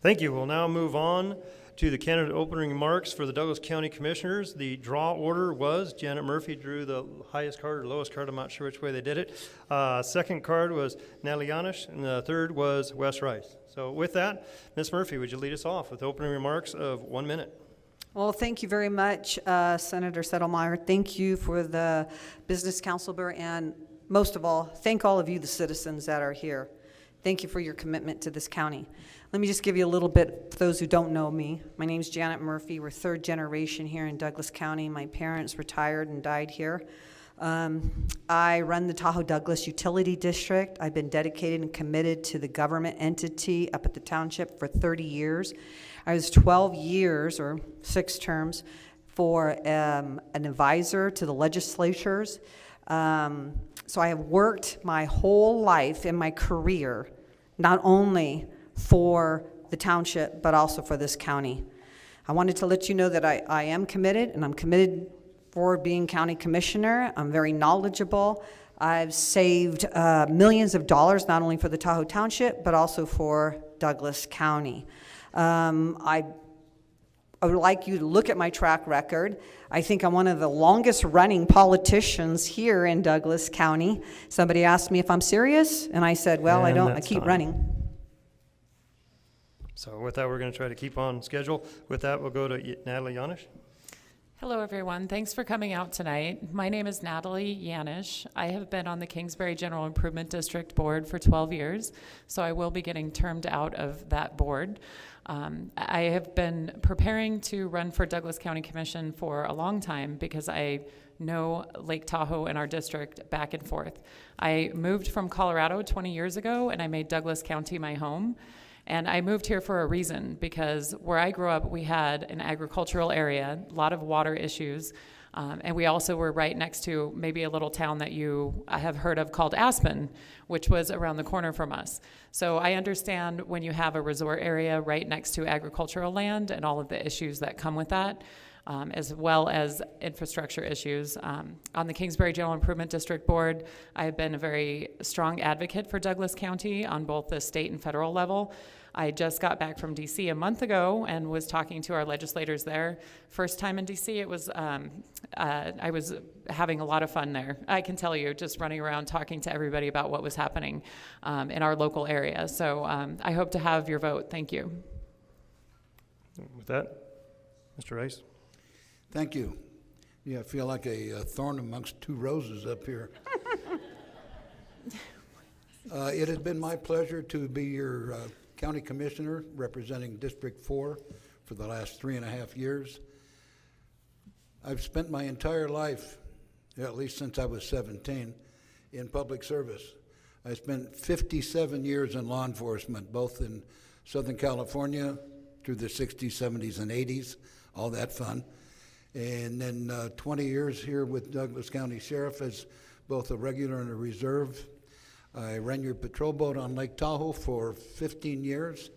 Thank you. We'll now move on to the candidate opening remarks for the Douglas County Commissioners. The draw order was Janet Murphy drew the highest card or lowest card. I'm not sure which way they did it. Second card was Natalie Yanish, and the third was Wes Rice. So with that, Ms. Murphy, would you lead us off with opening remarks of 1 minute? Well, thank you very much, Senator Settlemeyer. Thank you for the Business Council, and most of all, thank all of you, the citizens that are here. Thank you for your commitment to this county. Let me just give you a little bit, for those who don't know me. My name's Janet Murphy. We're third generation here in Douglas County. My parents retired and died here. I run the Tahoe Douglas Utility District. I've been dedicated and committed to the government entity up at the township for 30 years. I was 12 years, or 6 terms, for an advisor to the legislatures. So I have worked my whole life in my career, not only for the township, but also for this county. I wanted to let you know that I am committed, and I'm committed for being county commissioner. I'm very knowledgeable. I've saved millions of dollars, not only for the Tahoe Township, but also for Douglas County. I would like you to look at my track record. I think I'm one of the longest running politicians here in Douglas County. Somebody asked me if I'm serious, and I said, well, I don't, I keep running. So with that, we're going to try to keep on schedule. With that, we'll go to Natalie Yanish. Hello, everyone. Thanks for coming out tonight. My name is Natalie Yanish. I have been on the Kingsbury General Improvement District Board for 12 years, so I will be getting termed out of that board. I have been preparing to run for Douglas County Commission for a long time because I know Lake Tahoe and our district back and forth. I moved from Colorado 20 years ago, and I made Douglas County my home. And I moved here for a reason, because where I grew up, we had an agricultural area, a lot of water issues, and we also were right next to maybe a little town that you have heard of called Aspen, which was around the corner from us. So I understand when you have a resort area right next to agricultural land and all of the issues that come with that, as well as infrastructure issues. On the Kingsbury General Improvement District Board, I have been a very strong advocate for Douglas County on both the state and federal level. I just got back from DC a month ago and was talking to our legislators there. First time in DC, it was, I was having a lot of fun there. I can tell you, just running around talking to everybody about what was happening in our local area. So I hope to have your vote. Thank you. With that, Mr. Rice. Thank you. Yeah, I feel like a thorn amongst two roses up here. It has been my pleasure to be your county commissioner representing District 4 for the last 3.5 years. I've spent my entire life, at least since I was 17, in public service. I spent 57 years in law enforcement, both in Southern California through the 60s, 70s, and 80s, all that fun. And then 20 years here with Douglas County Sheriff as both a regular and a reserve. I ran your patrol boat on Lake Tahoe for 15 years,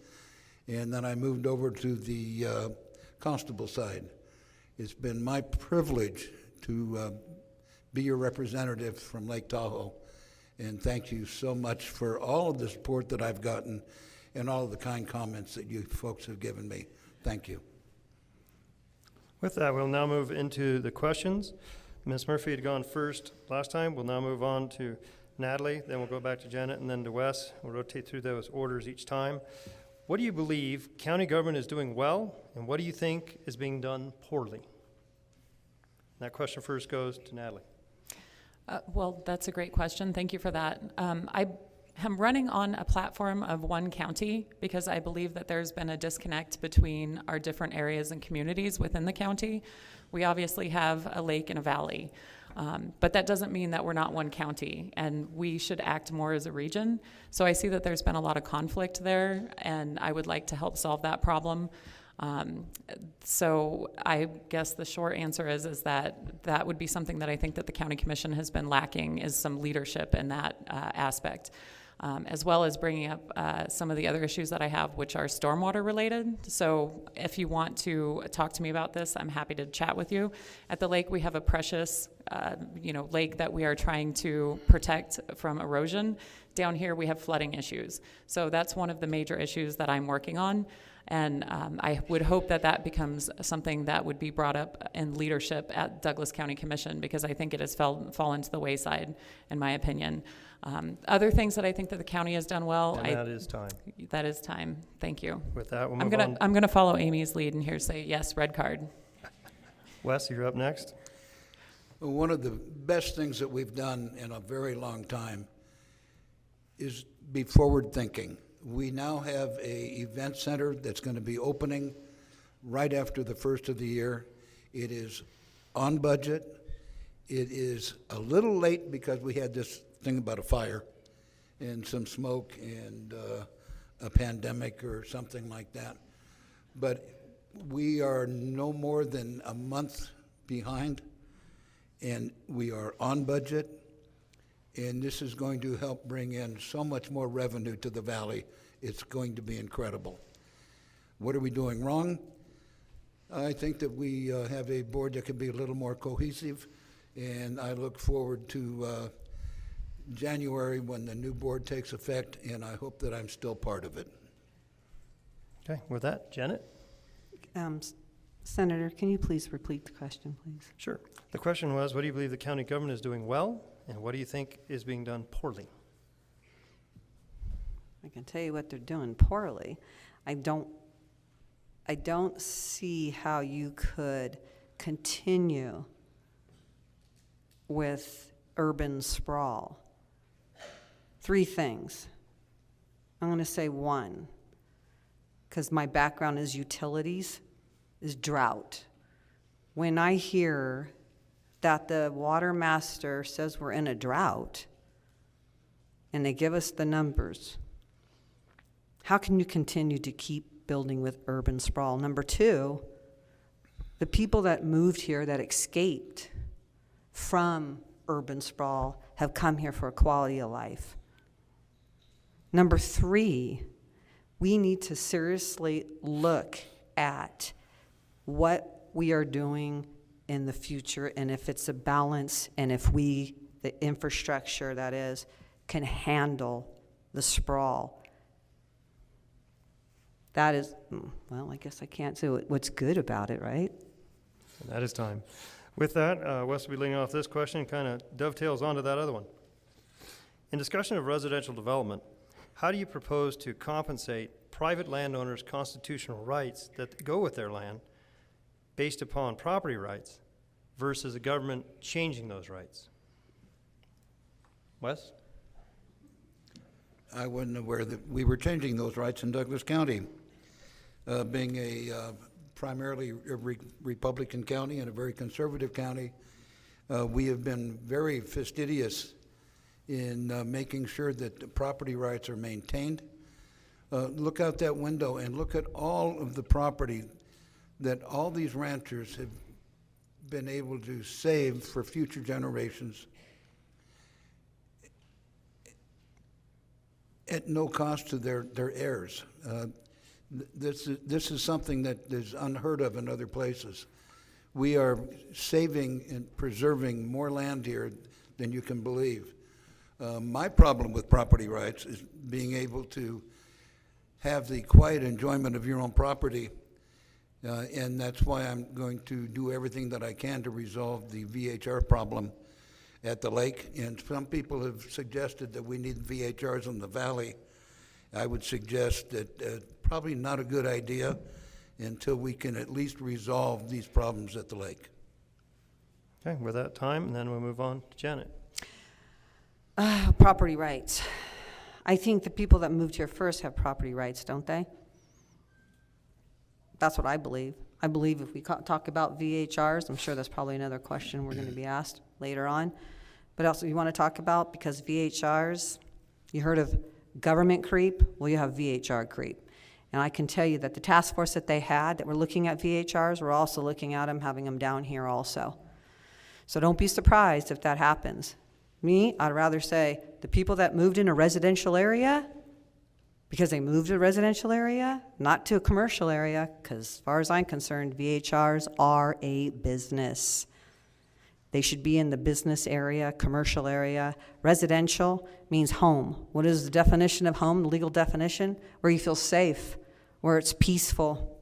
and then I moved over to the constable side. It's been my privilege to be your representative from Lake Tahoe, and thank you so much for all of the support that I've gotten and all of the kind comments that you folks have given me. Thank you. With that, we'll now move into the questions. Ms. Murphy had gone first last time. We'll now move on to Natalie, then we'll go back to Janet, and then to Wes. We'll rotate through those orders each time. What do you believe county government is doing well, and what do you think is being done poorly? That question first goes to Natalie. Well, that's a great question. Thank you for that. I am running on a platform of one county because I believe that there's been a disconnect between our different areas and communities within the county. We obviously have a lake and a valley. But that doesn't mean that we're not one county, and we should act more as a region. So I see that there's been a lot of conflict there, and I would like to help solve that problem. So I guess the short answer is that that would be something that I think that the county commission has been lacking, is some leadership in that aspect. As well as bringing up some of the other issues that I have, which are stormwater related. So if you want to talk to me about this, I'm happy to chat with you. At the lake, we have a precious, lake that we are trying to protect from erosion. Down here, we have flooding issues. So that's one of the major issues that I'm working on. And I would hope that that becomes something that would be brought up in leadership at Douglas County Commission, because I think it has fallen to the wayside, in my opinion. Other things that I think that the county has done well. And that is time. That is time. Thank you. With that, we'll move on. I'm gonna follow Amy's lead and here say yes, red card. Wes, you're up next. One of the best things that we've done in a very long time is be forward-thinking. We now have an event center that's going to be opening right after the first of the year. It is on budget. It is a little late because we had this thing about a fire and some smoke and a pandemic or something like that. But we are no more than a month behind, and we are on budget. And this is going to help bring in so much more revenue to the valley. It's going to be incredible. What are we doing wrong? I think that we have a board that can be a little more cohesive, and I look forward to January when the new board takes effect, and I hope that I'm still part of it. Okay, with that, Janet? Senator, can you please repeat the question, please? Sure. The question was, what do you believe the county government is doing well, and what do you think is being done poorly? I can tell you what they're doing poorly. I don't see how you could continue with urban sprawl. 3 things. I'm going to say 1, because my background is utilities, is drought. When I hear that the water master says we're in a drought, and they give us the numbers, how can you continue to keep building with urban sprawl? Number 2, the people that moved here, that escaped from urban sprawl, have come here for a quality of life. Number 3, we need to seriously look at what we are doing in the future, and if it's a balance, and if we, the infrastructure that is, can handle the sprawl. That is, well, I guess I can't say what's good about it, right? And that is time. With that, Wes will be leading off this question, kind of dovetails onto that other one. In discussion of residential development, how do you propose to compensate private landowners' constitutional rights that go with their land based upon property rights versus the government changing those rights? Wes? I wasn't aware that we were changing those rights in Douglas County. Being a primarily a Republican county and a very conservative county, we have been very fastidious in making sure that the property rights are maintained. Look out that window and look at all of the property that all these ranchers have been able to save for future generations at no cost to their heirs. This is something that is unheard of in other places. We are saving and preserving more land here than you can believe. My problem with property rights is being able to have the quiet enjoyment of your own property, and that's why I'm going to do everything that I can to resolve the VHR problem at the lake. And some people have suggested that we need VHRs in the valley. I would suggest that probably not a good idea until we can at least resolve these problems at the lake. Okay, with that time, and then we'll move on to Janet. Property rights. I think the people that moved here first have property rights, don't they? That's what I believe. I believe if we talk about VHRs, I'm sure that's probably another question we're going to be asked later on. But also you want to talk about, because VHRs, you heard of government creep? Well, you have VHR creep. And I can tell you that the task force that they had that were looking at VHRs were also looking at them, having them down here also. So don't be surprised if that happens. Me, I'd rather say the people that moved in a residential area, because they moved to a residential area, not to a commercial area, because as far as I'm concerned, VHRs are a business. They should be in the business area, commercial area. Residential means home. What is the definition of home, the legal definition? Where you feel safe, where it's peaceful.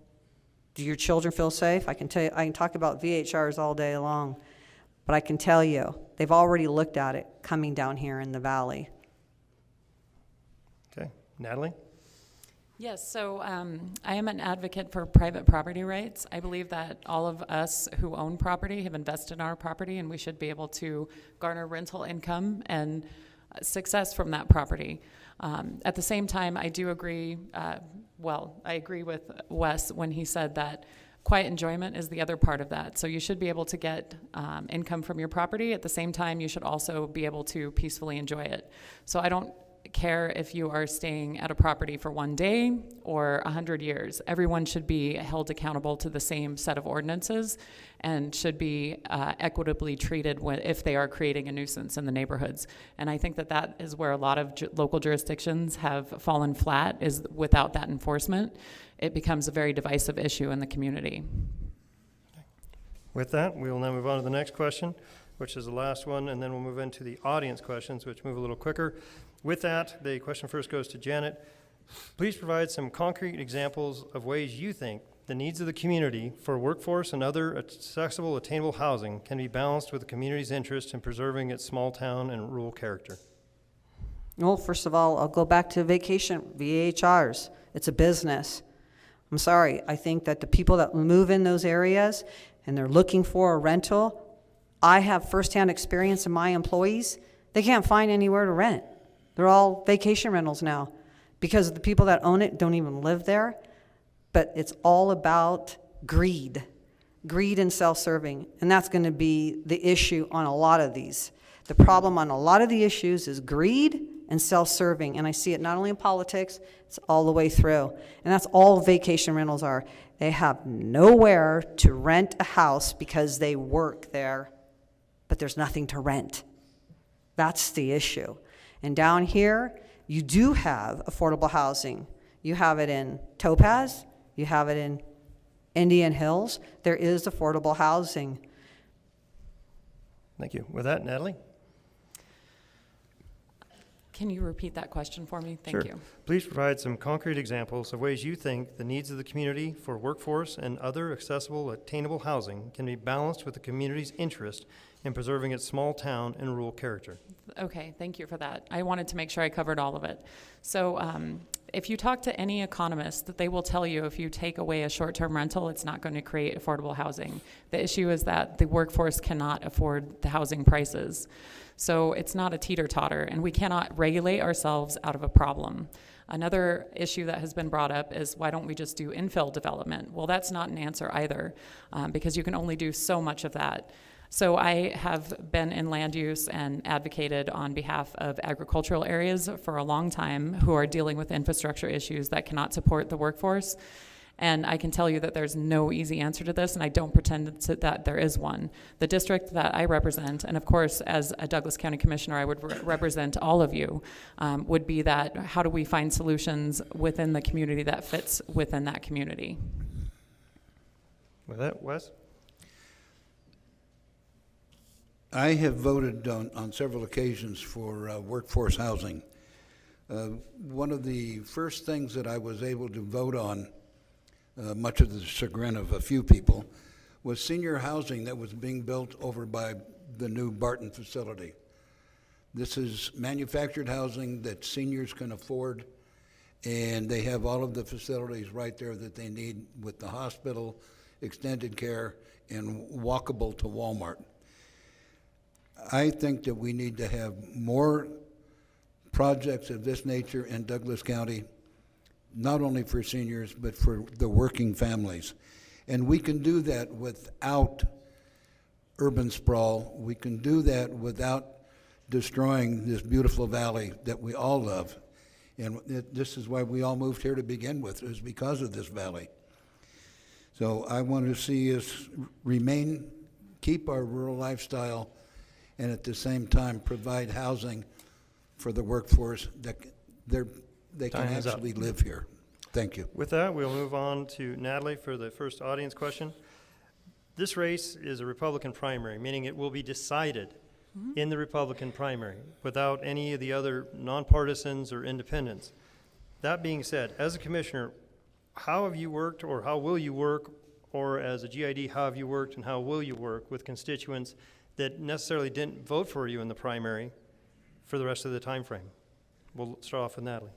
Do your children feel safe? I can tell you, I can talk about VHRs all day long, but I can tell you, they've already looked at it coming down here in the valley. Okay, Natalie? Yes, so I am an advocate for private property rights. I believe that all of us who own property have invested in our property, and we should be able to garner rental income and success from that property. At the same time, I do agree, I agree with Wes when he said that quiet enjoyment is the other part of that. So you should be able to get income from your property. At the same time, you should also be able to peacefully enjoy it. So I don't care if you are staying at a property for 1 day or 100 years. Everyone should be held accountable to the same set of ordinances and should be equitably treated if they are creating a nuisance in the neighborhoods. And I think that that is where a lot of local jurisdictions have fallen flat, is without that enforcement, it becomes a very divisive issue in the community. With that, we will now move on to the next question, which is the last one, and then we'll move into the audience questions, which move a little quicker. With that, the question first goes to Janet. Please provide some concrete examples of ways you think the needs of the community for workforce and other accessible, attainable housing can be balanced with the community's interest in preserving its small town and rural character. Well, first of all, I'll go back to vacation, VHRs. It's a business. I'm sorry, I think that the people that move in those areas and they're looking for a rental, I have firsthand experience in my employees, they can't find anywhere to rent. They're all vacation rentals now because the people that own it don't even live there. But it's all about greed and self-serving. And that's going to be the issue on a lot of these. The problem on a lot of the issues is greed and self-serving. And I see it not only in politics, it's all the way through. And that's all vacation rentals are. They have nowhere to rent a house because they work there, but there's nothing to rent. That's the issue. And down here, you do have affordable housing. You have it in Topaz, you have it in Indian Hills. There is affordable housing. Thank you. With that, Natalie? Can you repeat that question for me? Thank you. Please provide some concrete examples of ways you think the needs of the community for workforce and other accessible, attainable housing can be balanced with the community's interest in preserving its small town and rural character. Okay, thank you for that. I wanted to make sure I covered all of it. So if you talk to any economist, they will tell you if you take away a short-term rental, it's not going to create affordable housing. The issue is that the workforce cannot afford the housing prices. So it's not a teeter-totter, and we cannot regulate ourselves out of a problem. Another issue that has been brought up is why don't we just do infill development? Well, that's not an answer either, because you can only do so much of that. So I have been in land use and advocated on behalf of agricultural areas for a long time who are dealing with infrastructure issues that cannot support the workforce. And I can tell you that there's no easy answer to this, and I don't pretend that there is one. The district that I represent, and of course, as a Douglas County Commissioner, I would represent all of you, would be that how do we find solutions within the community that fits within that community? With that, Wes? I have voted on several occasions for workforce housing. One of the first things that I was able to vote on, much of the chagrin of a few people, was senior housing that was being built over by the new Barton facility. This is manufactured housing that seniors can afford, and they have all of the facilities right there that they need with the hospital, extended care, and walkable to Walmart. I think that we need to have more projects of this nature in Douglas County, not only for seniors, but for the working families. And we can do that without urban sprawl. We can do that without destroying this beautiful valley that we all love. And this is why we all moved here to begin with, is because of this valley. So I want to see us keep our rural lifestyle, and at the same time provide housing for the workforce that they can actually live here. Thank you. With that, we'll move on to Natalie for the first audience question. This race is a Republican primary, meaning it will be decided in the Republican primary without any of the other nonpartisans or independents. That being said, as a commissioner, how have you worked, or how will you work, or as a GID, how have you worked and how will you work with constituents that necessarily didn't vote for you in the primary for the rest of the time frame? We'll start off with Natalie.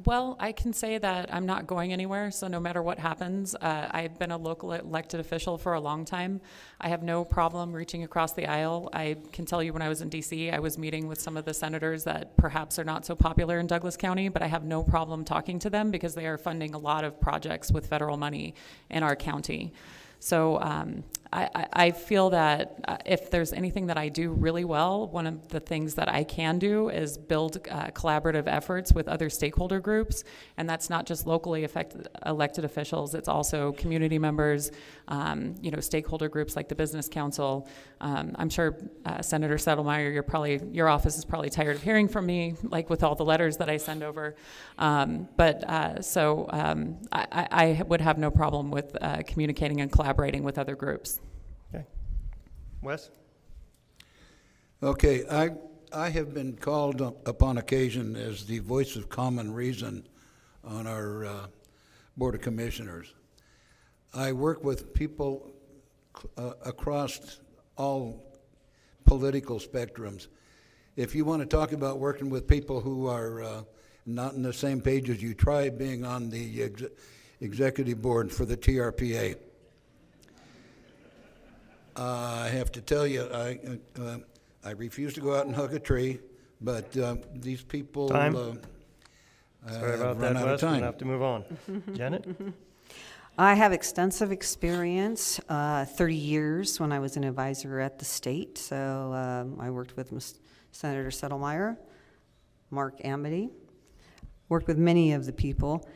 Well, I can say that I'm not going anywhere, so no matter what happens, I've been a local elected official for a long time. I have no problem reaching across the aisle. I can tell you when I was in DC, I was meeting with some of the senators that perhaps are not so popular in Douglas County, but I have no problem talking to them because they are funding a lot of projects with federal money in our county. So I feel that if there's anything that I do really well, one of the things that I can do is build collaborative efforts with other stakeholder groups, and that's not just locally elected officials, it's also community members, stakeholder groups like the Business Council. I'm sure Senator Settlemyer, your office is probably tired of hearing from me, like with all the letters that I send over. I would have no problem with communicating and collaborating with other groups. Okay. Wes? Okay, I have been called upon occasion as the voice of common reason on our Board of Commissioners. I work with people across all political spectrums. If you want to talk about working with people who are not on the same page as you, try being on the executive board for the TRPA. I have to tell you, I refuse to go out and hug a tree, but these people Time. Sorry about that, run out of Wes. We'll time. have to move on. Janet? I have extensive experience, 30 years when I was an advisor at the state. So I worked with Senator Settlemyer, Mark Amity, worked with many of the people,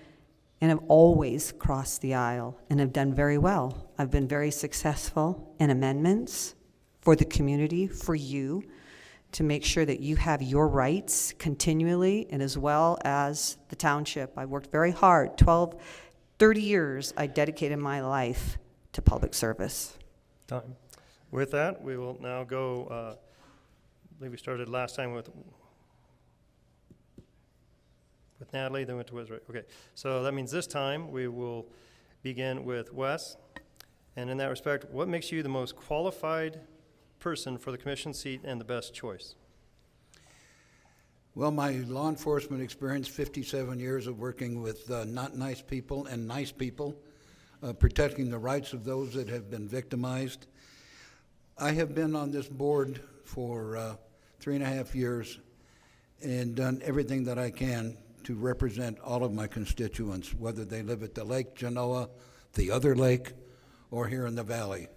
and have always crossed the aisle and have done very well. I've been very successful in amendments for the community, for you, to make sure that you have your rights continually, and as well as the township. I worked very hard. 30 years I dedicated my life to public service. Time. With that, we will now go, I believe we started last time with Natalie, then went to Wes, right? Okay, so that means this time we will begin with Wes. And in that respect, what makes you the most qualified person for the commission seat and the best choice? Well, my law enforcement experience, 57 years of working with not nice people and nice people, protecting the rights of those that have been victimized. I have been on this board for 3.5 years and done everything that I can to represent all of my constituents, whether they live at the Lake Genoa, the other lake, or here in the valley.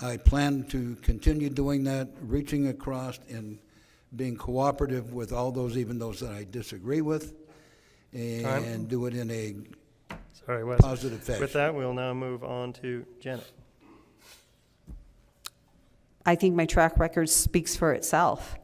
I plan to continue doing that, reaching across and being cooperative with all those, even those that I disagree with, and do it in a positive fashion. With that, we'll now move on to Janet. I think my track record speaks for itself.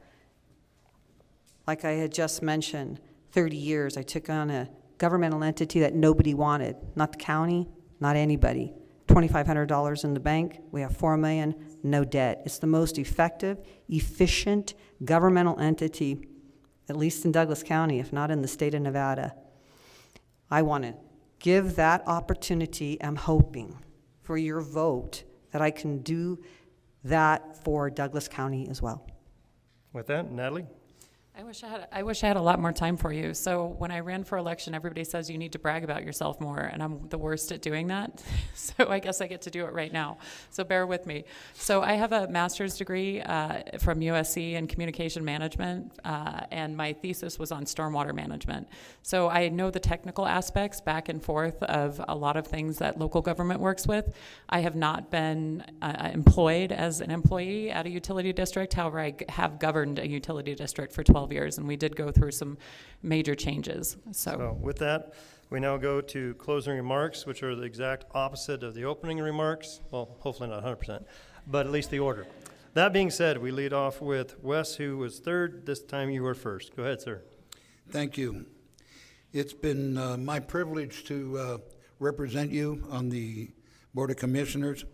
Like I had just mentioned, 30 years, I took on a governmental entity that nobody wanted, not the county, not anybody. $2,500 in the bank, we have $4 million, no debt. It's the most effective, efficient governmental entity, at least in Douglas County, if not in the state of Nevada. I want to give that opportunity. I'm hoping for your vote that I can do that for Douglas County as well. With that, Natalie? I wish I had a lot more time for you. So when I ran for election, everybody says you need to brag about yourself more, and I'm the worst at doing that. So I guess I get to do it right now. So bear with me. So I have a master's degree from USC in communication management, and my thesis was on stormwater management. So I know the technical aspects back and forth of a lot of things that local government works with. I have not been employed as an employee at a utility district. However, I have governed a utility district for 12 years, and we did go through some major changes. So with that, we now go to closing remarks, which are the exact opposite of the opening remarks. Well, hopefully not 100%, but at least the order. That being said, we lead off with Wes, who was third. This time you were first. Go ahead, sir. Thank you. It's been my privilege to represent you on the Board of Commissioners,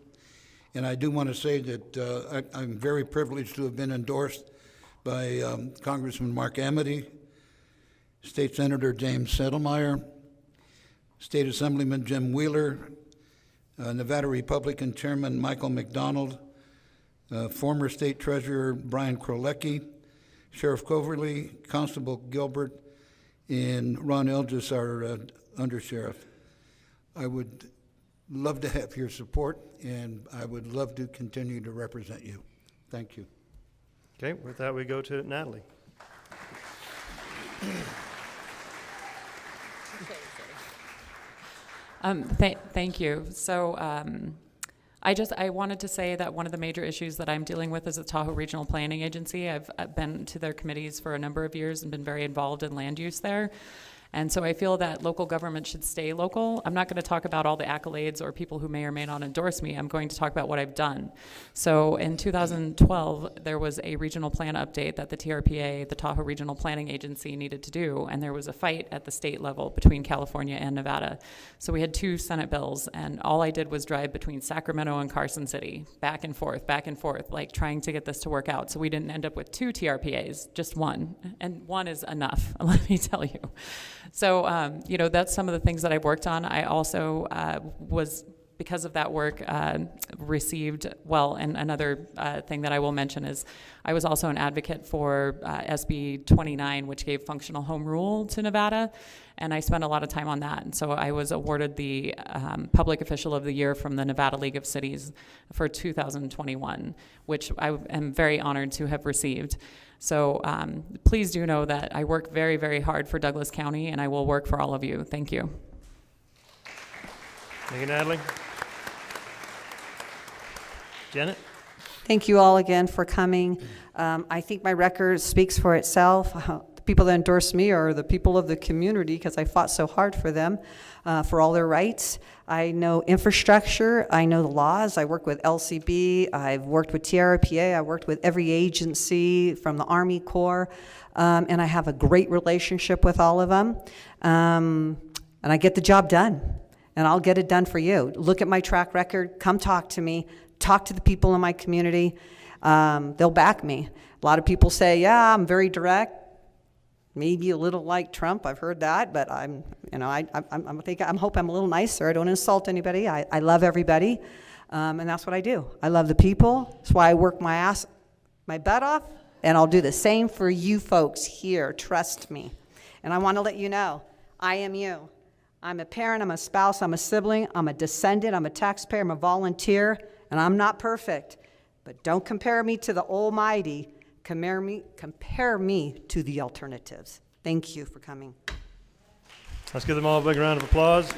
and I do want to say that I'm very privileged to have been endorsed by Congressman Mark Amity, State Senator James Settlemeyer, State Assemblyman Jim Wheeler, Nevada Republican Chairman Michael McDonald, former State Treasurer Brian Krolecki, Sheriff Coverly, Constable Gilbert, and Ron Elgis, our Undersheriff. I would love to have your support, and I would love to continue to represent you. Thank you. Okay, with that, we go to Natalie. Thank you. So I wanted to say that one of the major issues that I'm dealing with is the Tahoe Regional Planning Agency. I've been to their committees for a number of years and been very involved in land use there. And so I feel that local government should stay local. I'm not going to talk about all the accolades or people who may or may not endorse me. I'm going to talk about what I've done. So in 2012, there was a regional plan update that the TRPA, the Tahoe Regional Planning Agency, needed to do, and there was a fight at the state level between California and Nevada. So we had 2 Senate bills, and all I did was drive between Sacramento and Carson City, back and forth, like trying to get this to work out. So we didn't end up with 2 TRPAs, just 1, and 1 is enough, let me tell you. So, you know, that's some of the things that I've worked on. I also was, because of that work, received, well, and another thing that I will mention is I was also an advocate for SB 29, which gave functional home rule to Nevada, and I spent a lot of time on that. And so I was awarded the Public Official of the Year from the Nevada League of Cities for 2021, which I am very honored to have received. So please do know that I work very, very hard for Douglas County, and I will work for all of you. Thank you. Thank you, Natalie. Janet? Thank you all again for coming. I think my record speaks for itself. The people that endorse me are the people of the community because I fought so hard for them, for all their rights. I know infrastructure, I know the laws, I work with LCB, I've worked with TRPA, I worked with every agency from the Army Corps, and I have a great relationship with all of them, and I get the job done, and I'll get it done for you. Look at my track record, come talk to me, talk to the people in my community, they'll back me. A lot of people say, yeah, I'm very direct, maybe a little like Trump, I've heard that, but I hope I'm a little nicer. I don't insult anybody. I love everybody, and that's what I do. I love the people. That's why I work my butt off, and I'll do the same for you folks here. Trust me. And I want to let you know, I am you. I'm a parent, I'm a spouse, I'm a sibling, I'm a descendant, I'm a taxpayer, I'm a volunteer, and I'm not perfect. But don't compare me to the almighty. Compare me to the alternatives. Thank you for coming. Let's give them all a big round of applause.